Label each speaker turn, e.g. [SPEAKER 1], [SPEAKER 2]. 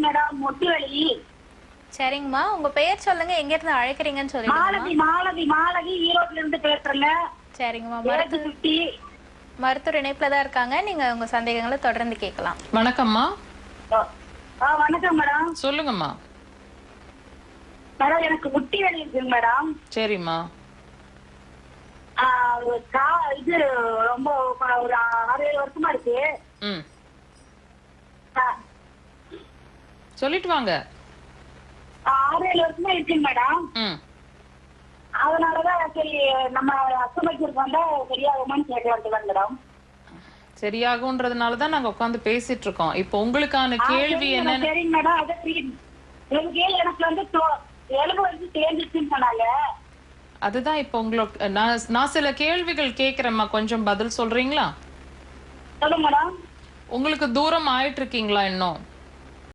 [SPEAKER 1] Madam, முட்டி வலி.
[SPEAKER 2] சரிங்கம்மா, உங்க பெயர் சொல்லுங்க, எங்க இருந்து அழைக்கிறீங்கன்னு
[SPEAKER 1] மாலதி
[SPEAKER 2] சொல்லிடுங்கம்மா.
[SPEAKER 1] மாலதி மாலதி ஈரோட்ல இருந்து பேசுறேங்க.
[SPEAKER 2] சரிங்கம்மா,
[SPEAKER 1] சுட்டி.
[SPEAKER 2] மருத்துவர் இணைப்புல தான் இருக்காங்க. நீங்க உங்க சந்தேகங்களை தொடர்ந்து கேட்கலாம்.
[SPEAKER 3] வணக்கம்மா.
[SPEAKER 1] வணக்கம் மேடம்.
[SPEAKER 3] சொல்லுங்கம்மா.
[SPEAKER 1] மேடம் எனக்கு முட்டி வலி இருக்குங்க மேடம்.
[SPEAKER 3] சரிம்மா.
[SPEAKER 1] இது ரொம்ப ஒரு 6-7 வருஷமா இருக்கு.
[SPEAKER 3] சொல்லிட்டு வாங்க.
[SPEAKER 1] 6-7 வருஷமா இருக்குங்க மேடம். அதனாலதான் சரி நம்ம அசுமைக்கு வந்தா சரியாகுமான்னு கேட்கலாம் மேடம்.
[SPEAKER 3] சரியாகும்ன்றதுனாலதான் நாங்க உட்காந்து பேசிட்டு இருக்கோம். இப்போ உங்களுக்கான கேள்வி என்ன?
[SPEAKER 1] சரிங்க மேடம். எனக்கு வந்து எலும்பு வந்து தேர்ந்துச்சுன்னு சொன்னாங்க.
[SPEAKER 3] அதுதான் இப்போ உங்களுக்கு நான் சில கேள்விகள் கேட்கிறேம்மா, கொஞ்சம் பதில் சொல்றீங்களா?
[SPEAKER 1] சொல்லுங்க மேடம்.
[SPEAKER 3] உங்களுக்கு தூரம் ஆயிட்டு இருக்கீங்களா இன்னும்?